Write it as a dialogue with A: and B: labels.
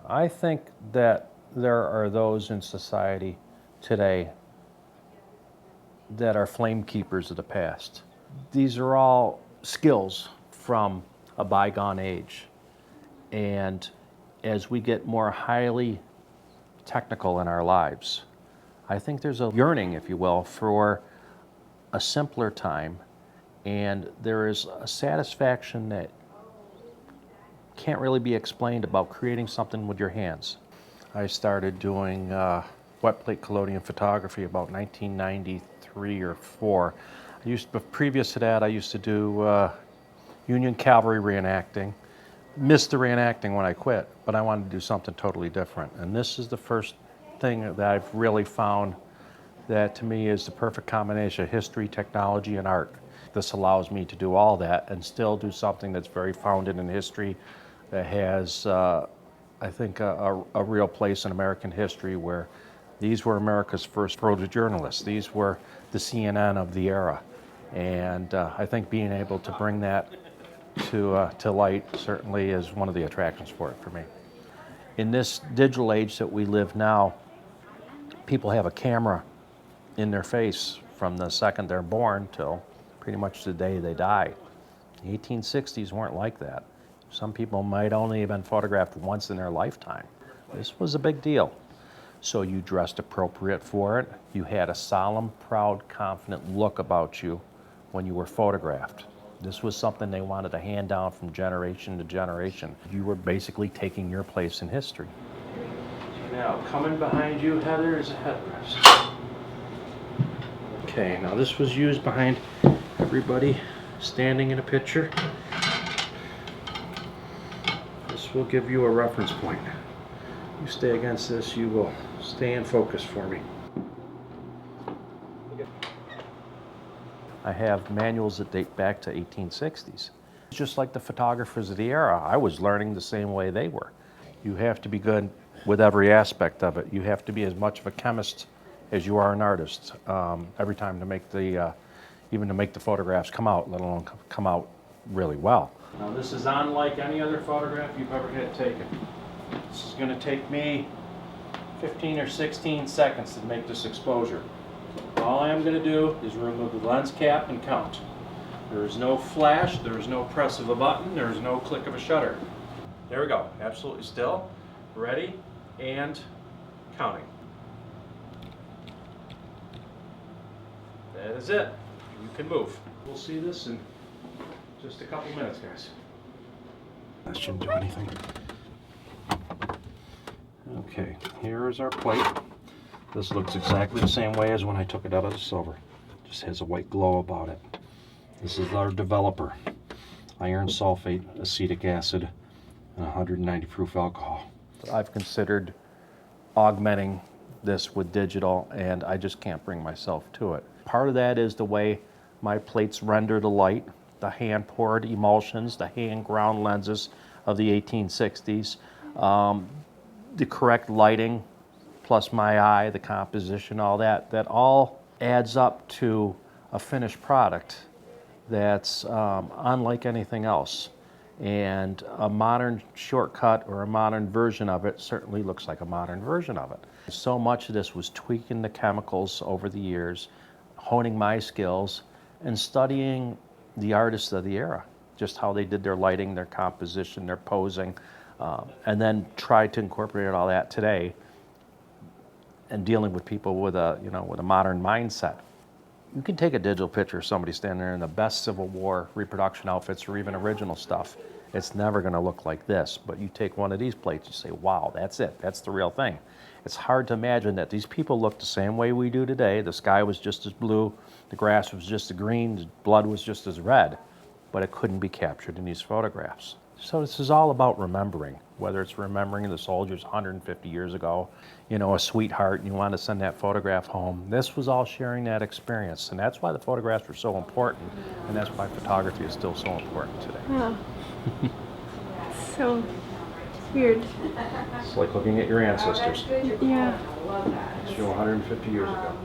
A: I think that there are those in society today that are flame keepers of the past. These are all skills from a bygone age. And as we get more highly technical in our lives, I think there's a yearning, if you will, for a simpler time. And there is a satisfaction that can't really be explained about creating something with your hands. I started doing wet plate collodion photography about 1993 or 4. Previous to that, I used to do Union Cavalry reenacting. Missed the reenacting when I quit, but I wanted to do something totally different. And this is the first thing that I've really found that to me is the perfect combination of history, technology, and art. This allows me to do all that and still do something that's very founded in history, that has, I think, a real place in American history, where these were America's first photojournalists. These were the CNN of the era. And I think being able to bring that to light certainly is one of the attractions for it for me. In this digital age that we live now, people have a camera in their face from the second they're born till pretty much the day they die. The 1860s weren't like that. Some people might only have been photographed once in their lifetime. This was a big deal. So you dressed appropriate for it. You had a solemn, proud, confident look about you when you were photographed. This was something they wanted to hand down from generation to generation. You were basically taking your place in history. Now, coming behind you, Heather, is a headrest. Okay, now this was used behind everybody standing in a picture. This will give you a reference point. You stay against this, you will stay in focus for me. I have manuals that date back to 1860s. Just like the photographers of the era, I was learning the same way they were. You have to be good with every aspect of it. You have to be as much of a chemist as you are an artist every time to make the, even to make the photographs come out, let alone come out really well. Now this is unlike any other photograph you've ever had taken. This is going to take me 15 or 16 seconds to make this exposure. All I am going to do is remove the lens cap and count. There is no flash, there is no press of a button, there is no click of a shutter. There we go, absolutely still, ready, and counting. That is it. You can move. We'll see this in just a couple minutes, guys. That shouldn't do anything. Okay, here is our plate. This looks exactly the same way as when I took it out of the silver. Just has a white glow about it. This is our developer. Iron sulfate, acetic acid, and 190 proof alcohol. I've considered augmenting this with digital, and I just can't bring myself to it. Part of that is the way my plates render the light, the hand-poured emulsions, the hand-ground lenses of the 1860s, the correct lighting, plus my eye, the composition, all that, that all adds up to a finished product that's unlike anything else. And a modern shortcut or a modern version of it certainly looks like a modern version of it. So much of this was tweaking the chemicals over the years, honing my skills, and studying the artists of the era, just how they did their lighting, their composition, their posing, and then tried to incorporate all that today and dealing with people with a, with a modern mindset. You can take a digital picture of somebody standing there in the best Civil War reproduction outfits or even original stuff. It's never going to look like this, but you take one of these plates, you say, wow, that's it, that's the real thing. It's hard to imagine that these people looked the same way we do today. The sky was just as blue, the grass was just as green, the blood was just as red, but it couldn't be captured in these photographs. So this is all about remembering, whether it's remembering the soldiers 150 years ago, a sweetheart, and you want to send that photograph home. This was all sharing that experience, and that's why the photographs were so important, and that's why photography is still so important today.
B: Wow. So weird.
A: It's like looking at your ancestors.
B: Yeah.
A: It's 150 years ago.